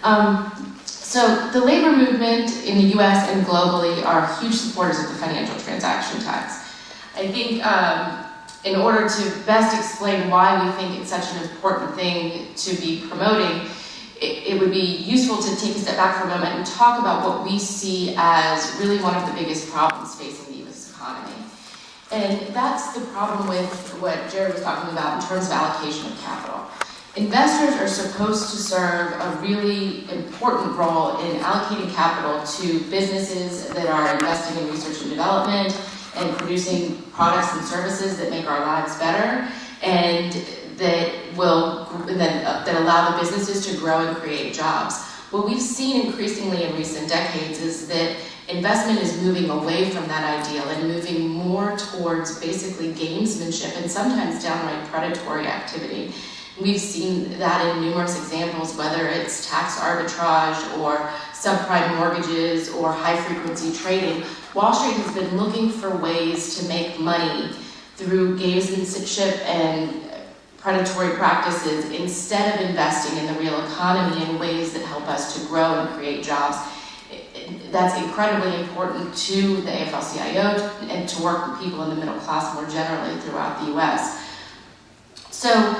So the labor movement in the US and globally are huge supporters of the financial transaction tax. I think in order to best explain why we think it's such an important thing to be promoting, it would be useful to take a step back for a moment and talk about what we see as really one of the biggest problems facing the US economy. And that's the problem with what Jared was talking about in terms of allocation of capital. Investors are supposed to serve a really important role in allocating capital to businesses that are investing in research and development and producing products and services that make our lives better and that allow the businesses to grow and create jobs. What we've seen increasingly in recent decades is that investment is moving away from that ideal and moving more towards basically gamesmanship and sometimes downright predatory activity. We've seen that in numerous examples, whether it's tax arbitrage or subprime mortgages or high-frequency trading. Wall Street has been looking for ways to make money through gamesmanship and predatory practices instead of investing in the real economy in ways that help us to grow and create jobs. That's incredibly important to the AFL-CIO and to work with people in the middle class more generally throughout the US. So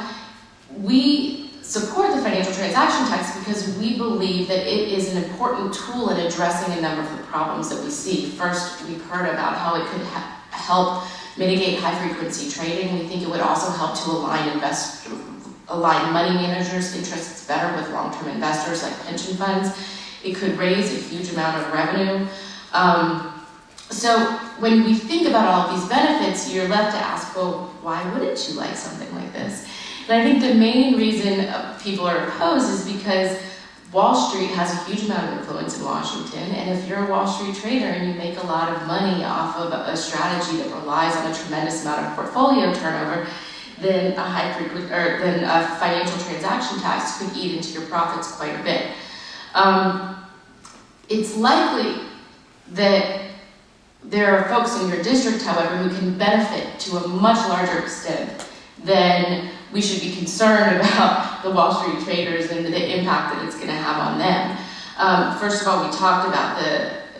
we support the financial transaction tax because we believe that it is an important tool in addressing a number of the problems that we see. First, we've heard about how it could help mitigate high-frequency trading. We think it would also help to align money managers' interests better with long-term investors like pension funds. It could raise a huge amount of revenue. So when we think about all of these benefits, you're left to ask, well, why wouldn't you like something like this? And I think the main reason people are opposed is because Wall Street has a huge amount of influence in Washington, and if you're a Wall Street trader and you make a lot of money off of a strategy that relies on a tremendous amount of portfolio turnover, then a financial transaction tax could eat into your profits quite a bit. It's likely that there are folks in your district, however, who can benefit to a much larger extent than we should be concerned about the Wall Street traders and the impact that it's going to have on them. First of all, we talked about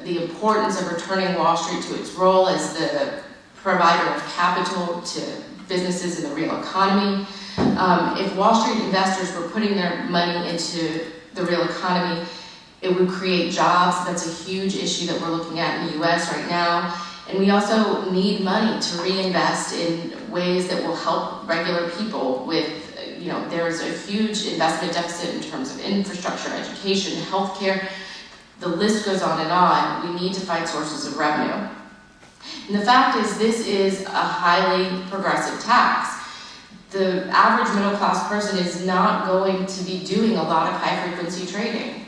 the importance of returning Wall Street to its role as the provider of capital to businesses in the real economy. If Wall Street investors were putting their money into the real economy, it would create jobs. That's a huge issue that we're looking at in the US right now. And we also need money to reinvest in ways that will help regular people with, there's a huge investment deficit in terms of infrastructure, education, healthcare. The list goes on and on. We need to find sources of revenue. And the fact is, this is a highly progressive tax. The average middle class person is not going to be doing a lot of high frequency trading.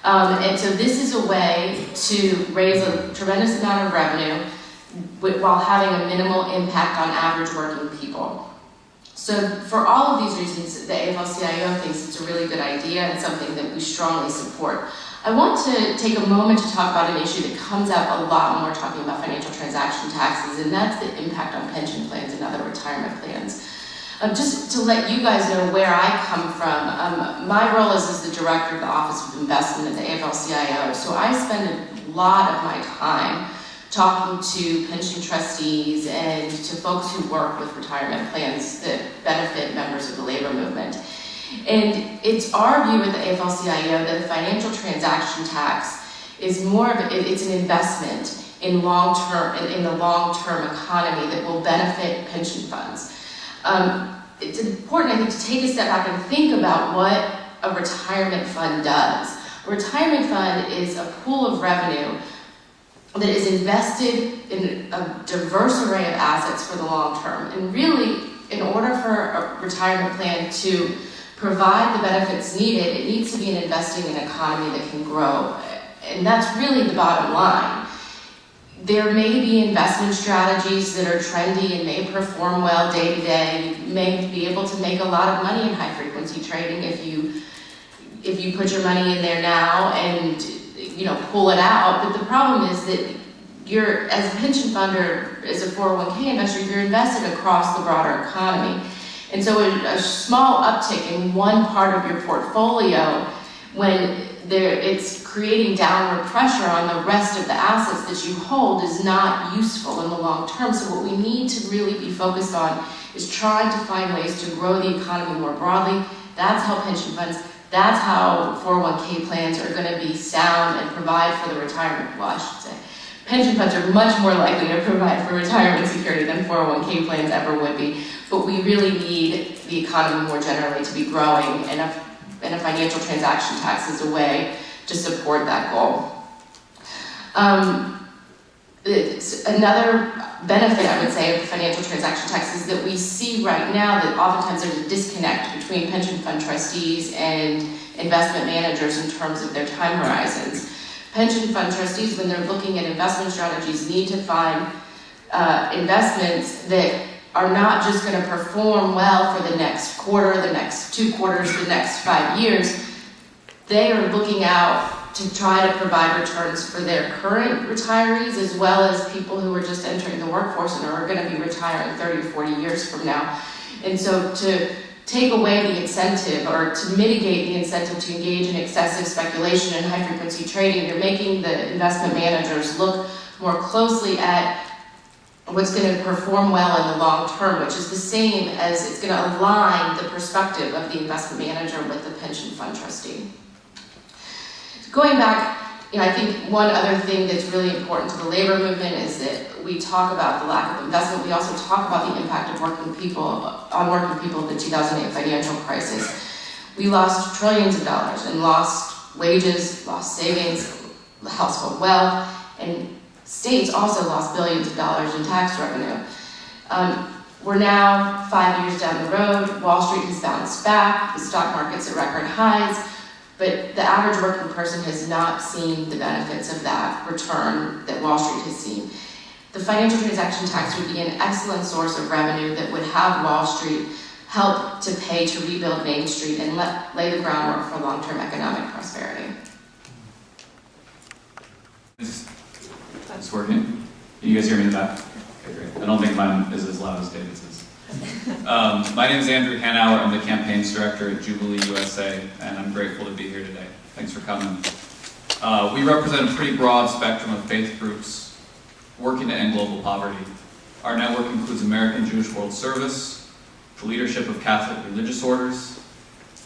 And so this is a way to raise a tremendous amount of revenue while having a minimal impact on average working people. So for all of these reasons, the AFL-CIO thinks it's a really good idea and something that we strongly support. I want to take a moment to talk about an issue that comes up a lot when we're talking about financial transaction taxes, and that's the impact on pension plans and other retirement plans. Just to let you guys know where I come from, my role is as the director of the Office of Investment at the AFL-CIO, so I spend a lot of my time talking to pension trustees and to folks who work with retirement plans that benefit members of the labor movement. And it's our view at the AFL-CIO that the financial transaction tax is it's an investment in the long-term economy that will benefit pension funds. It's important, I think, to take a step back and think about what a retirement fund does. A retirement fund is a pool of revenue that is invested in a diverse array of assets for the long term. And really, in order for a retirement plan to provide the benefits needed, it needs to be investing in an economy that can grow. And that's really the bottom line. There may be investment strategies that are trendy and may perform well day to day. You may be able to make a lot of money in high frequency trading if you put your money in there now and pull it out. But the problem is that as a pension fund or as a 401k investor, you're invested across the broader economy. And so a small uptick in one part of your portfolio when it's creating downward pressure on the rest of the assets that you hold is not useful in the long term. So what we need to really be focused on is trying to find ways to grow the economy more broadly. That's how pension funds, that's how 401k plans are going to be sound and provide for the retirement, well, I should say. Pension funds are much more likely to provide for retirement security than 401k plans ever would be. But we really need the economy more generally to be growing, and a financial transaction tax is a way to support that goal. Another benefit, I would say, of the financial transaction tax is that we see right now that oftentimes there's a disconnect between pension fund trustees and investment managers in terms of their time horizons. Pension fund trustees, when they're looking at investment strategies, need to find investments that are not just going to perform well for the next quarter, the next 2 quarters, the next 5 years. They are looking out to try to provide returns for their current retirees as well as people who are just entering the workforce and are going to be retiring 30 or 40 years from now. And so to take away the incentive or to mitigate the incentive to engage in excessive speculation and high frequency trading, you're making the investment managers look more closely at what's going to perform well in the long term, which is the same as it's going to align the perspective of the investment manager with the pension fund trustee. Going back, I think one other thing that's really important to the labor movement is that we talk about the lack of investment. We also talk about the impact of working people in the 2008 financial crisis. We lost trillions of dollars and lost wages, lost savings, household wealth, and states also lost billions of dollars in tax revenue. We're now 5 years down the road. Wall Street has bounced back. The stock market's at record highs. But the average working person has not seen the benefits of that return that Wall Street has seen. The financial transaction tax would be an excellent source of revenue that would have Wall Street help to pay to rebuild Main Street and lay the groundwork for long-term economic prosperity. Is this working? Can you guys hear me in the back? Okay, great. I don't think mine is as loud as David's is. My name is Andrew Hanauer. I'm the campaigns director at Jubilee USA, and I'm grateful to be here today. Thanks for coming. We represent a pretty broad spectrum of faith groups working to end global poverty. Our network includes American Jewish World Service, the leadership of Catholic religious orders,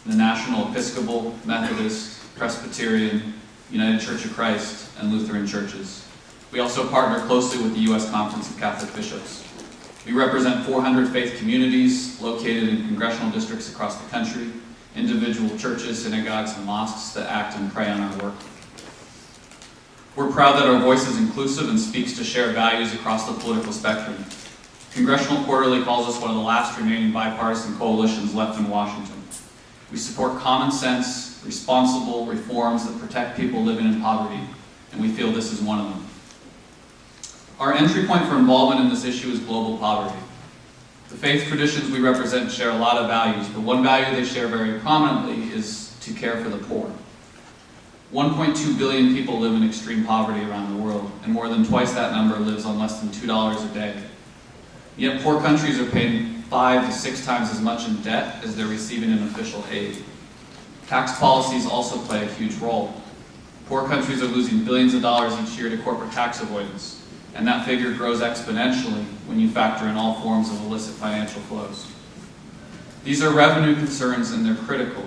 the National Episcopal, Methodist, Presbyterian, United Church of Christ, and Lutheran churches. We also partner closely with the U.S. Conference of Catholic Bishops. We represent 400 faith communities located in congressional districts across the country, individual churches, synagogues, and mosques that act and pray on our work. We're proud that our voice is inclusive and speaks to shared values across the political spectrum. Congressional Quarterly calls us one of the last remaining bipartisan coalitions left in Washington. We support common sense, responsible reforms that protect people living in poverty, and we feel this is one of them. Our entry point for involvement in this issue is global poverty. The faith traditions we represent share a lot of values, but one value they share very prominently is to care for the poor. 1.2 billion people live in extreme poverty around the world, and more than twice that number lives on less than $2 a day. Yet poor countries are paying 5 to 6 times as much in debt as they're receiving in official aid. Tax policies also play a huge role. Poor countries are losing billions of dollars each year to corporate tax avoidance, and that figure grows exponentially when you factor in all forms of illicit financial flows. These are revenue concerns, and they're critical.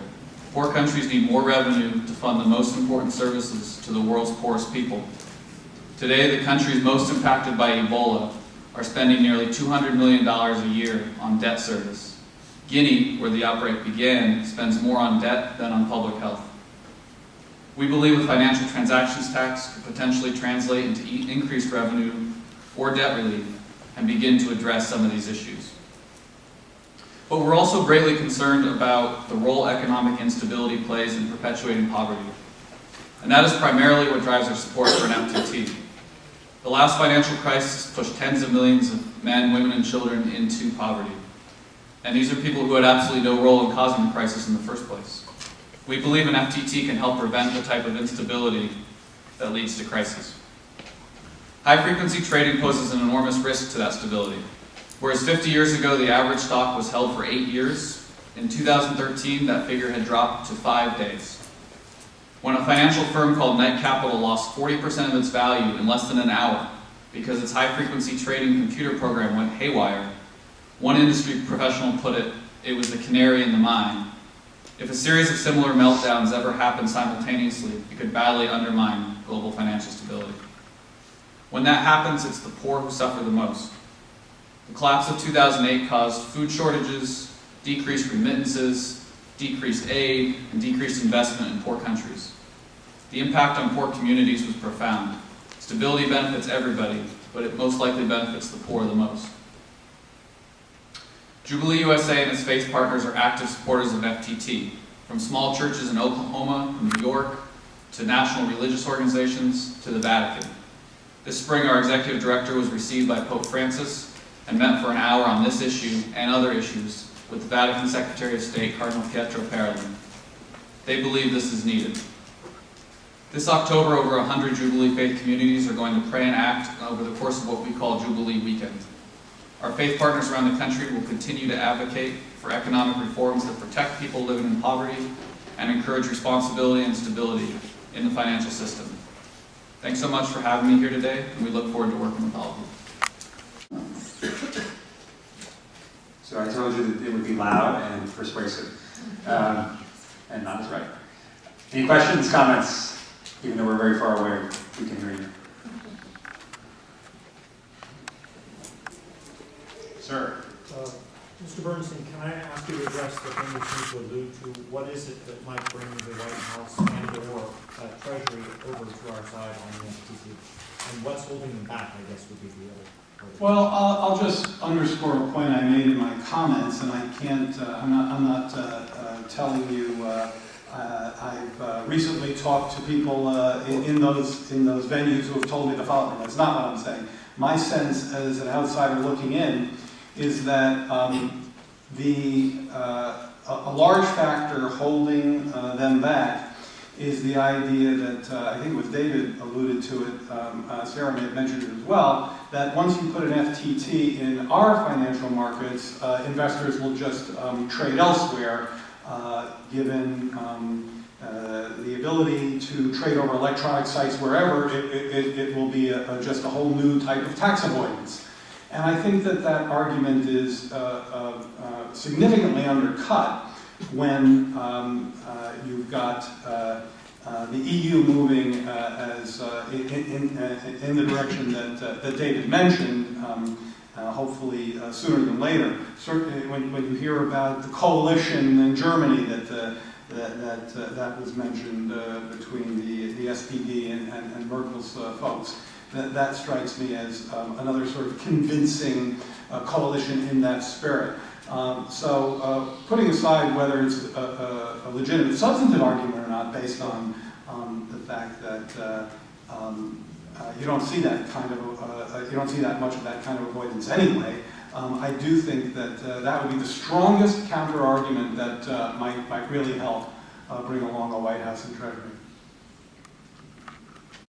Poor countries need more revenue to fund the most important services to the world's poorest people. Today, the countries most impacted by Ebola are spending nearly $200 million a year on debt service. Guinea, where the outbreak began, spends more on debt than on public health. We believe a financial transactions tax could potentially translate into increased revenue or debt relief and begin to address some of these issues. But we're also greatly concerned about the role economic instability plays in perpetuating poverty. And that is primarily what drives our support for an FTT. The last financial crisis pushed tens of millions of men, women, and children into poverty. And these are people who had absolutely no role in causing the crisis in the first place. We believe an FTT can help prevent the type of instability that leads to crisis. High-frequency trading poses an enormous risk to that stability. Whereas 50 years ago, the average stock was held for 8 years, in 2013, that figure had dropped to 5 days. When a financial firm called Knight Capital lost 40% of its value in less than an hour because its high-frequency trading computer program went haywire, one industry professional put it, it was the canary in the mine. If a series of similar meltdowns ever happened simultaneously, it could badly undermine global financial stability. When that happens, it's the poor who suffer the most. The collapse of 2008 caused food shortages, decreased remittances, decreased aid, and decreased investment in poor countries. The impact on poor communities was profound. Stability benefits everybody, but it most likely benefits the poor the most. Jubilee USA and its faith partners are active supporters of FTT, from small churches in Oklahoma and New York, to national religious organizations, to the Vatican. This spring, our executive director was received by Pope Francis and met for an hour on this issue and other issues with the Vatican Secretary of State, Cardinal Pietro Parolin. They believe this is needed. This October, over 100 Jubilee faith communities are going to pray and act over the course of what we call Jubilee Weekend. Our faith partners around the country will continue to advocate for economic reforms that protect people living in poverty and encourage responsibility and stability in the financial system. Thanks so much for having me here today, and we look forward to working with all of you. So I told you that it would be loud and persuasive, and not as right. Any questions, comments? Even though we're very far away, we can hear you. Sir. Mr. Bernstein, can I ask you to address the thing you seem to allude to? What is it that might bring the White House and/or Treasury over to our side on the FTT? And what's holding them back, I guess, would be the other part. Well, I'll just underscore a point I made in my comments, and I can't. I'm not telling you. I've recently talked to people in those venues who have told me the following. That's not what I'm saying. My sense, as an outsider looking in, is that a large factor holding them back is the idea that, I think it was David alluded to it, Sarah may have mentioned it as well, that once you put an FTT in our financial markets, investors will just trade elsewhere, given the ability to trade over electronic sites wherever, it will be just a whole new type of tax avoidance. And I think that that argument is significantly undercut when you've got the EU moving as in the direction that David mentioned, hopefully sooner than later. Certainly, when you hear about the coalition in Germany that was mentioned between the SPD and Merkel's folks. That strikes me as another sort of convincing coalition in that spirit. So putting aside whether it's a legitimate substantive argument or not, based on the fact that you don't see that kind of you don't see that much of that kind of avoidance anyway. I do think that that would be the strongest counter argument that might really help bring along a White House and Treasury.